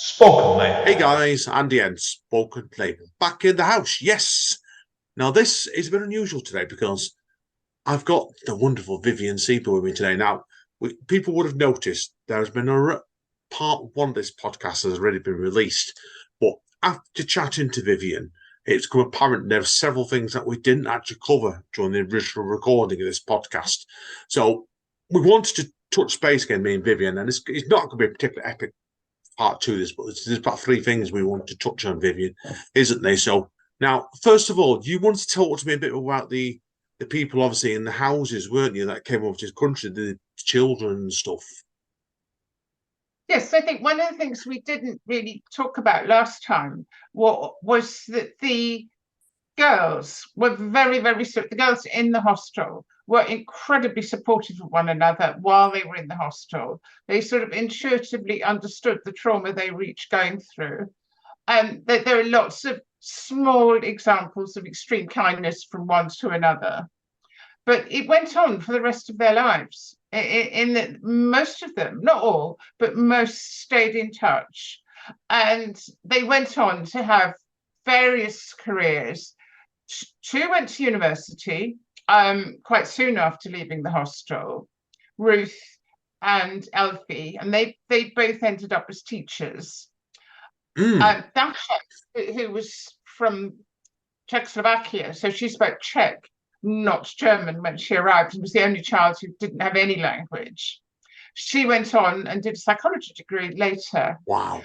Spoken Play. Hey guys, Andy and Spoken Play back in the house. Yes. Now this is a bit unusual today because I've got the wonderful Vivien Sieber with me today. Now, people would have noticed there's been part one of this podcast has already been released, but after chatting to Vivien, it's become apparent there are several things that we didn't actually cover during the original recording of this podcast. So we wanted to touch base again, me and Vivien, and it's not going to be a particularly epic part two of this, but there's about three things we want to touch on, Vivien, isn't there? So now, first of all, you wanted to talk to me a bit about the people, obviously, in the houses, weren't you, that came over to this country, the children and stuff. Yes, I think one of the things we didn't really talk about last time was that the girls were very, very, the girls in the hostel were incredibly supportive of one another while they were in the hostel. They sort of intuitively understood the trauma they were each going through. And there are lots of small examples of extreme kindness from one to another. But it went on for the rest of their lives. In that most of them, not all, but most stayed in touch. And they went on to have various careers. Two went to university quite soon after leaving the hostel, Ruth and Elfie, and they both ended up as teachers. Dasha, who was from Czechoslovakia, so she spoke Czech, not German, when she arrived, and was the only child who didn't have any language. She went on and did a psychology degree later. Wow.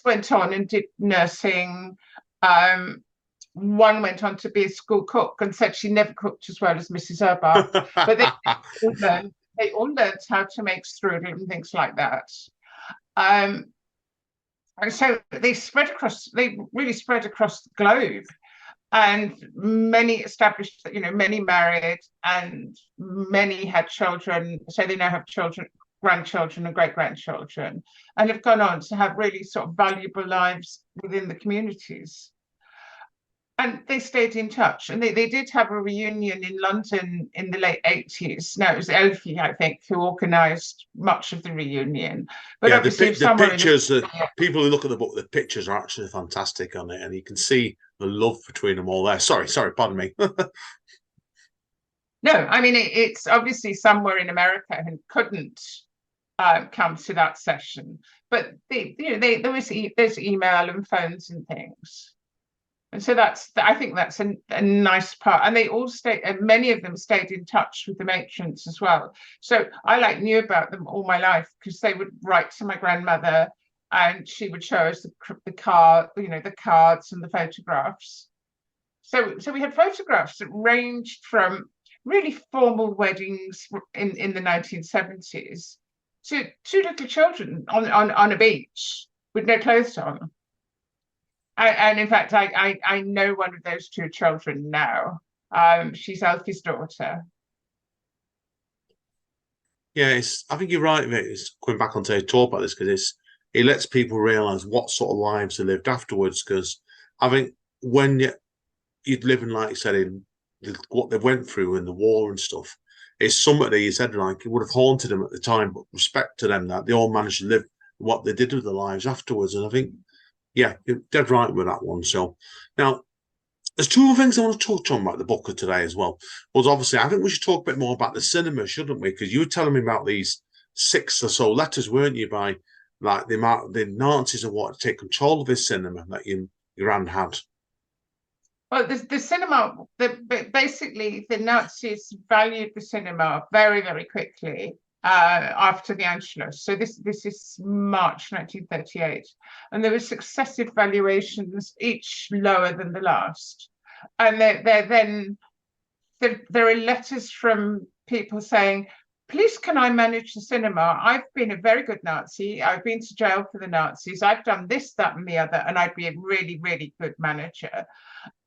Went on and did nursing. One went on to be a school cook and said she never cooked as well as Mrs. Urbach, but they all learned how to make strudel and things like that. And so they really spread across the globe. And many established, many married, and many had children. So they now have children, grandchildren, and great-grandchildren, and have gone on to have really sort of valuable lives within the communities. And they stayed in touch. And they did have a reunion in London in the late 80s. Now, it was Elfie, I think, who organised much of the reunion. But yeah, obviously, the pictures, people who look at the book, the pictures are actually fantastic on it. And you can see the love between them all there. Sorry, pardon me. No, I mean, it's obviously somewhere in America and couldn't come to that session. But there's email and phones and things. And so I think that's a nice part. And they all stayed, and many of them stayed in touch with the matrons as well. So I knew about them all my life because they would write to my grandmother and she would show us the cards and the photographs. So we had photographs that ranged from really formal weddings in the 1970s to two little children on a beach with no clothes on. And in fact, I know one of those two children now. She's Elfie's daughter. Yeah, I think you're right, mate. It's coming back on to talk about this because it lets people realise what sort of lives they lived afterwards. Because I think when you'd live in, like you said, in what they went through in the war and stuff, it's something that you said, like, it would have haunted them at the time, but respect to them that they all managed to live what they did with their lives afterwards. And I think, yeah, you're dead right with that one. So now, there's two other things I want to touch on about the book of today as well. Well, obviously, I think we should talk a bit more about the cinema, shouldn't we? Because you were telling me about these 6 or so letters, weren't you, by like the Nazis and what to take control of this cinema that your grand had. Well, the cinema, basically the Nazis valued the cinema very, very quickly after the Anschluss. So this is March 1938. And there were successive valuations, each lower than the last. And there are letters from people saying, please, can I manage the cinema? I've been a very good Nazi. I've been to jail for the Nazis. I've done this, that, and the other, and I'd be a really, really good manager.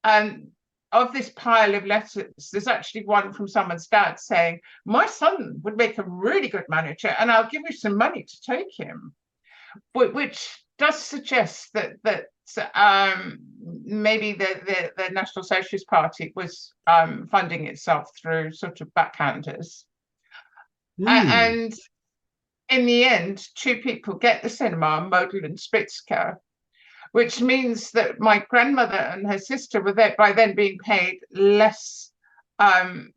And of this pile of letters, there's actually one from someone's dad saying, my son would make a really good manager, and I'll give you some money to take him, which does suggest that maybe the National Socialist Party was funding itself through sort of backhanders. And in the end, two people get the cinema, Model and Spritzker, which means that my grandmother and her sister were there by then being paid less than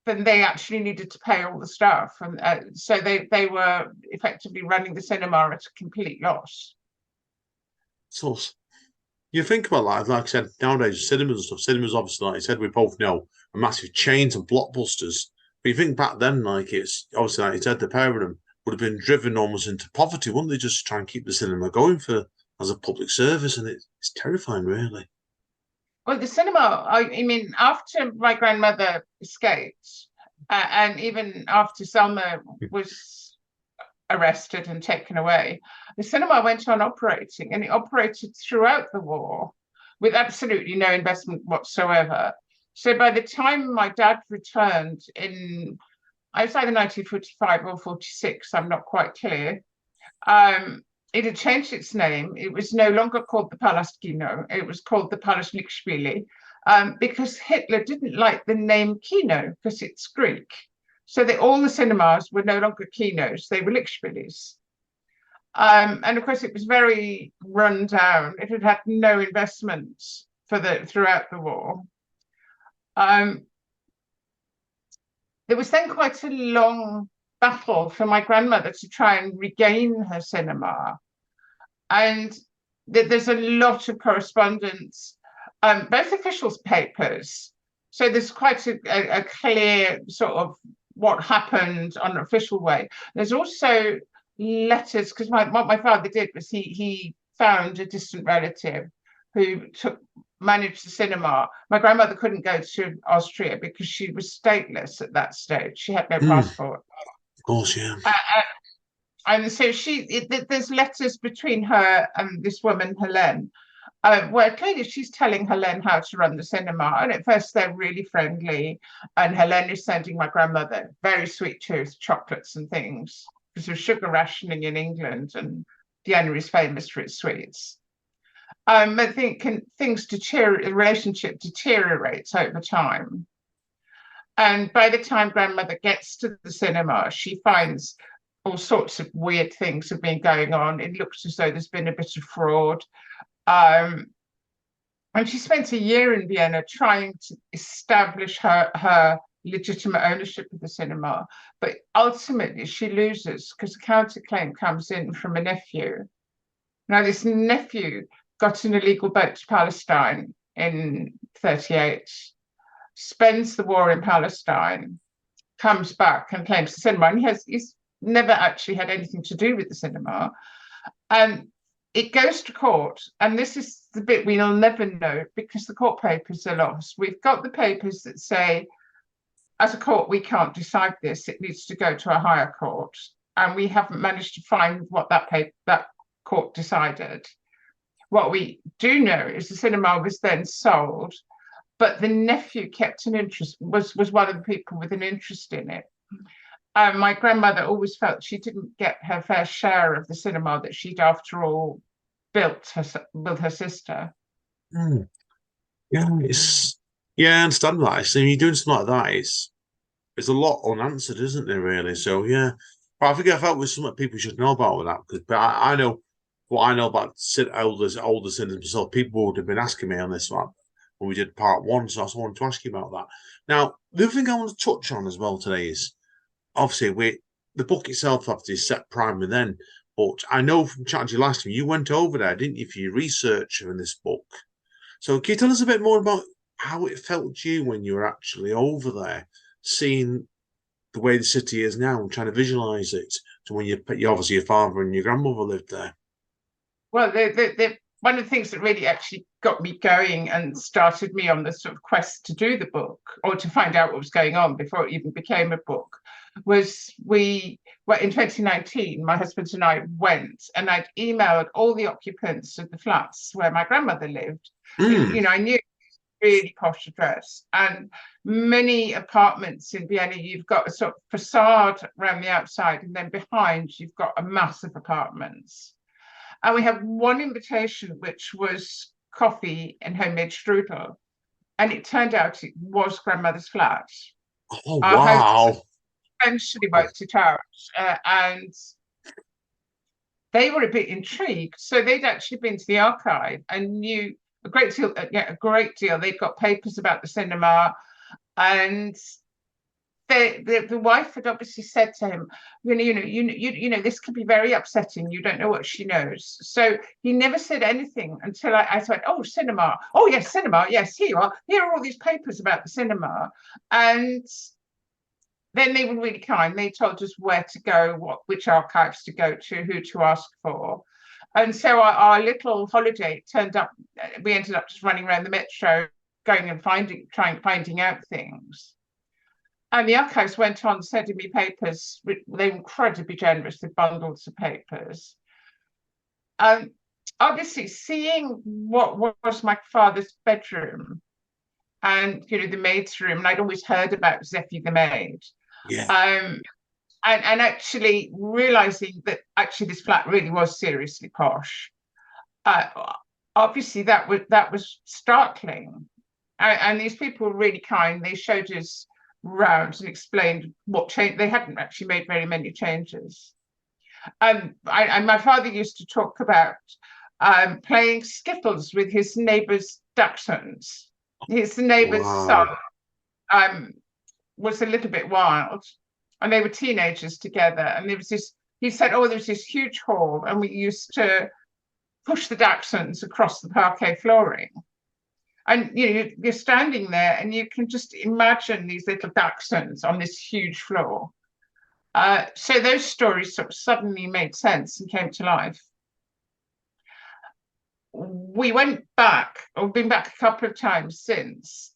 they actually needed to pay all the staff. And so they were effectively running the cinema at a complete loss. So you think about that, like I said, nowadays, cinemas and stuff, cinemas obviously, like I said, we both know, are massive chains and blockbusters. But you think back then, like it's obviously, like you said, the pair of them would have been driven almost into poverty, wouldn't they? Just try and keep the cinema going for as a public service, and it's terrifying, really. Well, the cinema, I mean, after my grandmother escaped, and even after Selma was arrested and taken away, the cinema went on operating, and it operated throughout the war with absolutely no investment whatsoever. So by the time my dad returned in, I was either 1945 or 46, I'm not quite clear, it had changed its name. It was no longer called the Palast Kino. It was called the Palast Kino, because Hitler didn't like the name Kino because it's Greek. So all the cinemas were no longer kinos, they were Lichspiels. And of course, it was very run down. It had had no investment throughout the war. There was then quite a long battle for my grandmother to try and regain her cinema. And there's a lot of correspondence, both official papers. So there's quite a clear sort of what happened on an official way. There's also letters, because what my father did was he found a distant relative who managed the cinema. My grandmother couldn't go to Austria because she was stateless at that stage. She had no passport. Of course, yeah. And so there's letters between her and this woman, Helene, where clearly she's telling Helene how to run the cinema. And at first they're really friendly. And Helene is sending my grandmother very sweet tooth chocolates and things, because there's sugar rationing in England and Vienna is famous for its sweets. I think the relationship deteriorates over time. And by the time grandmother gets to the cinema, she finds all sorts of weird things have been going on. It looks as though there's been a bit of fraud. And she spent a year in Vienna trying to establish her legitimate ownership of the cinema. But ultimately she loses because a counterclaim comes in from a nephew. Now, this nephew got an illegal boat to Palestine in 1938, spends the war in Palestine, comes back and claims the cinema. And he's never actually had anything to do with the cinema. And it goes to court. And this is the bit we'll never know because the court papers are lost. We've got the papers that say, as a court, we can't decide this. It needs to go to a higher court. And we haven't managed to find what that court decided. What we do know is the cinema was then sold, but the nephew kept an interest, was one of the people with an interest in it. My grandmother always felt she didn't get her fair share of the cinema that she'd, after all, built with her sister. Yeah, I understand that. So you're doing something like that, it's a lot unanswered, isn't there, really? So, yeah. But I think I felt with something people should know about with that. But I know what I know about older cinemas. So people would have been asking me on this one when we did part one. So I wanted to ask you about that. Now, the other thing I want to touch on as well today is obviously the book itself obviously is set primary then. But I know from chatting to you last time, you went over there, didn't you, for your research in this book? So can you tell us a bit more about how it felt to you when you were actually over there, seeing the way the city is now and trying to visualize it to when you obviously your father and your grandmother lived there? Well, one of the things that really actually got me going and started me on the sort of quest to do the book or to find out what was going on before it even became a book was in 2019, my husband and I went and I'd emailed all the occupants of the flats where my grandmother lived. You know, I knew really posh address, and many apartments in Vienna, you've got a sort of facade around the outside, and then behind you've got a mass of apartments. And we had one invitation, which was coffee and homemade strudel, and it turned out it was grandmother's flat. Oh, wow. eventually worked it out, and they were a bit intrigued. So they'd actually been to the archive and knew a great deal. Yeah, a great deal. They'd got papers about the cinema, and the wife had obviously said to him, this could be very upsetting. You don't know what she knows. So he never said anything until I said, "Oh, cinema. Oh, yes, cinema. Yes, here you are. Here are all these papers about the cinema." And then they were really kind. They told us where to go, which archives to go to, who to ask for. And so our little holiday turned up. We ended up just running around the metro, going and finding out things. And the archives went on sending me papers. They were incredibly generous with bundles of papers. Obviously, seeing what was my father's bedroom and, the maid's room, and I'd always heard about Zeffie the maid. Yeah. And actually realizing that actually this flat really was seriously posh. Obviously, that was startling. And these people were really kind. They showed us round and explained what change. They hadn't actually made very many changes. And my father used to talk about playing skittles with his neighbour's dachshunds. His neighbour's son was a little bit wild, and they were teenagers together. And there was this. He said, "Oh, there's this huge hall, and we used to push the dachshunds across the parquet flooring." And you're standing there and you can just imagine these little dachshunds on this huge floor. So those stories sort of suddenly made sense and came to life. We went back, or been back a couple of times since.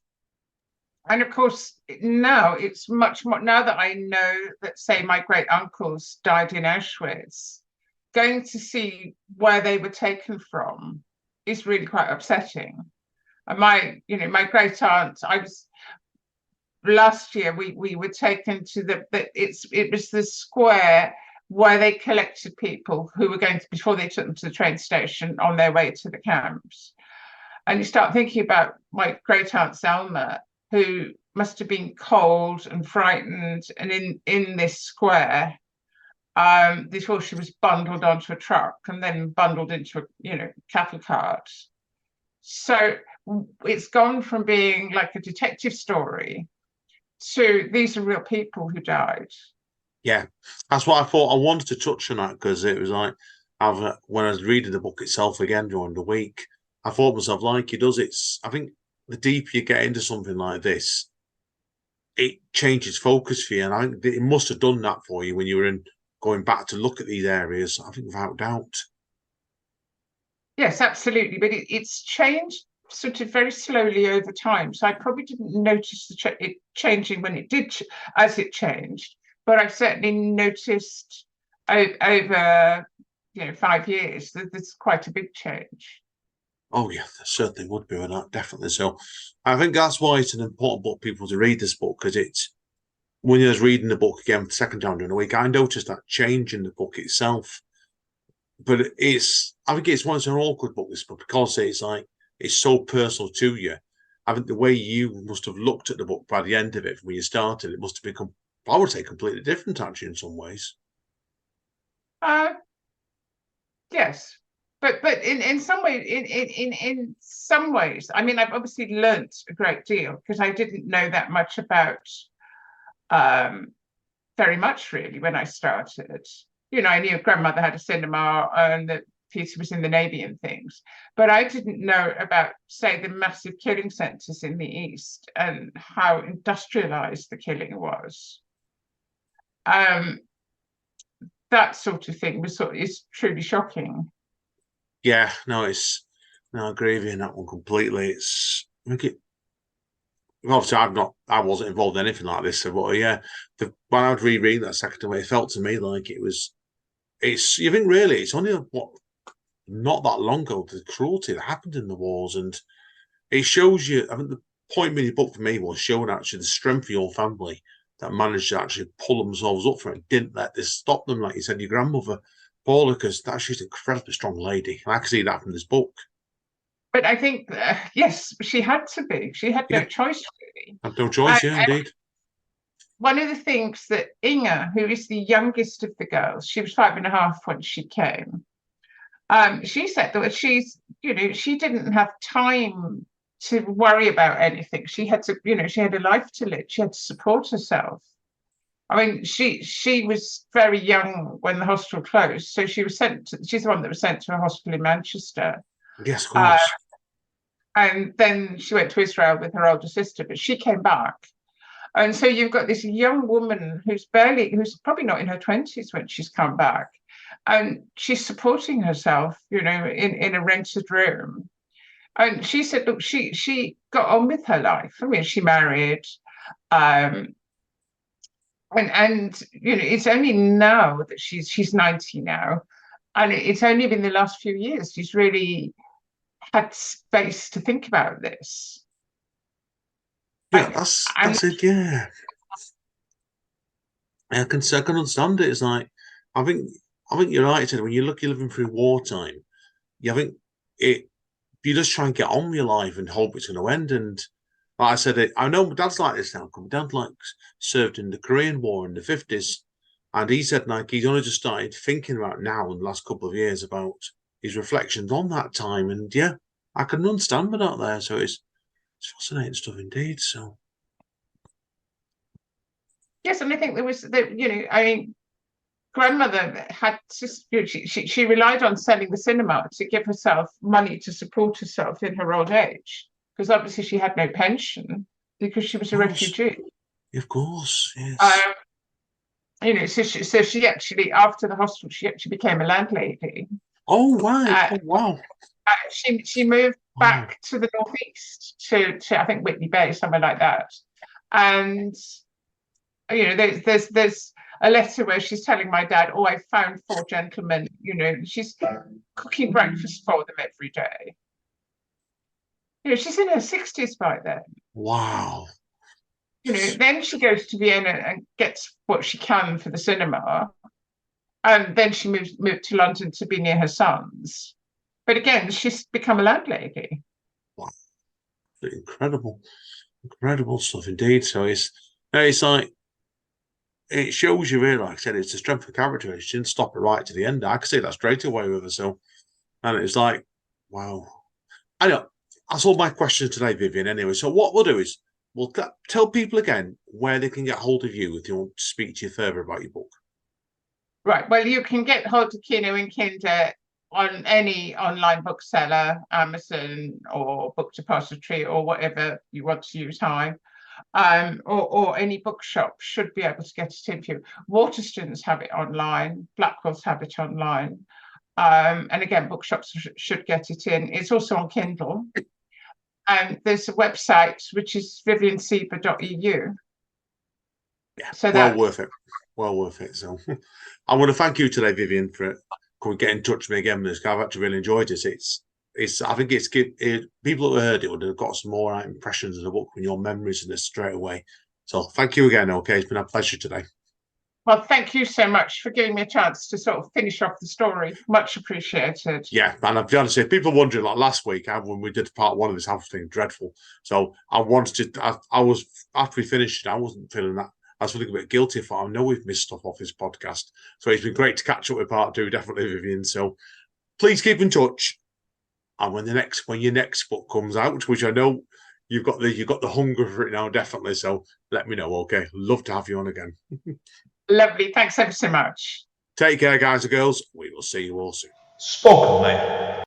And of course, now it's much more, now that I know that, say, my great uncles died in Auschwitz, going to see where they were taken from is really quite upsetting. And my great aunt, last year we were taken to it was the square where they collected people who were going to, before they took them to the train station on their way to the camps. And you start thinking about my great aunt Selma, who must have been cold and frightened and in this square before she was bundled onto a truck and then bundled into a cattle cart. So it's gone from being like a detective story to these are real people who died. Yeah, that's what I thought. I wanted to touch on that because it was like, when I was reading the book itself again during the week, I thought to myself, like it does, I think the deeper you get into something like this, it changes focus for you. And I think it must have done that for you when you were going back to look at these areas, I think without doubt. Yes, absolutely. But it's changed sort of very slowly over time. So I probably didn't notice it changing when it did, as it changed. But I've certainly noticed over 5 years that there's quite a big change. Oh yeah, there certainly would be with that, definitely. So I think that's why it's an important book for people to read this book, because it's, when I was reading the book again for the second time during the week, I noticed that change in the book itself. But I think it's one of an awkward book, this book, because it's so personal to you. I think the way you must have looked at the book by the end of it, when you started, it must have become, I would say, completely different actually in some ways. Yes, but in some ways, in some ways, I mean, I've obviously learnt a great deal because I didn't know that much about very much really when I started. I knew grandmother had a cinema and that Peter was in the Navy and things, but I didn't know about, say, the massive killing centres in the East and how industrialised the killing was. That sort of thing is truly shocking. Yeah, no, I agree with you on that one completely. Obviously I wasn't involved in anything like this, so but yeah, when I was rereading that second time, it felt to me like you think really it's only not that long ago, the cruelty that happened in the wars, and it shows you, I think the point in the book for me was showing actually the strength of your family that managed to actually pull themselves up for it, didn't let this stop them, like you said, your grandmother, Paula, because she's an incredibly strong lady. And I can see that from this book. But I think, yes, she had to be. She had no choice, really. Had no choice, yeah, indeed. one of the things that Inga, who is the youngest of the girls, she was 5.5 when she came. She said that she didn't have time to worry about anything. She had to, she had a life to live. She had to support herself. I mean, she was very young when the hostel closed, so she's the one that was sent to a hospital in Manchester. Yes, of course. And then she went to Israel with her older sister, but she came back. And so you've got this young woman who's probably not in her 20s when she's come back. And she's supporting herself, in a rented room. And she said, look, she got on with her life. I mean, she married. And it's only now that she's 90 now. And it's only been the last few years she's really had space to think about this. Yeah, that's it. Yeah, I can understand it. It's like I think you're right. When you're living through wartime, you think you just try and get on with your life and hope it's going to end. And like I said, I know my dad's like this now. My dad served in the Korean War in the 50s, and he said he's only just started thinking about now in the last couple of years about his reflections on that time. And yeah, I can understand that there. So it's fascinating stuff indeed. So yes, and I think there was I mean, grandmother had she relied on selling the cinema to give herself money to support herself in her old age, because obviously she had no pension because she was a refugee. Of course, yes. So she actually, after the hostel, she actually became a landlady. Oh right! Wow. She moved back to the northeast to I think Whitney Bay, somewhere like that, and there's a letter where she's telling my dad, oh, I found 4 gentlemen, she's cooking breakfast for them every day. She's in her 60s by then. Wow. Then she goes to Vienna and gets what she can for the cinema. And then she moved to London to be near her sons. But again, she's become a landlady. Wow. Incredible stuff indeed. So it's like, it shows you really, like I said, it's the strength of character. She didn't stop it right to the end. I could see that straight away with her. So, and it's like, wow. I know. That's all my questions today, Vivien. Anyway, so what we'll do is we'll tell people again where they can get hold of you if you want to speak to you further about your book. Right. Well, you can get hold of Kino and Kinder on any online bookseller, Amazon or Book Depository or whatever you want to use. Or any bookshop should be able to get it in for you. Waterstones have it online, Blackwell's have it online. And again, bookshops should get it in. It's also on Kindle. And there's a website, which is viviensieber.eu. Yeah, so well worth it. Well worth it. So I want to thank you today, Vivien, for getting in touch with me again. I've actually really enjoyed it. I think it's good. People who heard it would have got some more impressions of the book from your memories of this straight away. So thank you again. Okay, it's been a pleasure today. Well, thank you so much for giving me a chance to sort of finish off the story. Much appreciated. Yeah, and I'll be honest, if people wondering, like last week when we did part 1 of this, I was feeling dreadful. So I wanted to. I was, after we finished it, I wasn't feeling that. I was feeling a bit guilty for. I know we've missed stuff off this podcast, so it's been great to catch up with part 2, definitely, Vivien. So please keep in touch. And when your next book comes out, which I know you've got the hunger for it now, definitely. So let me know. Okay, love to have you on again. Lovely. Thanks ever so much. Take care, guys and girls. We will see you all soon. Spoken, mate.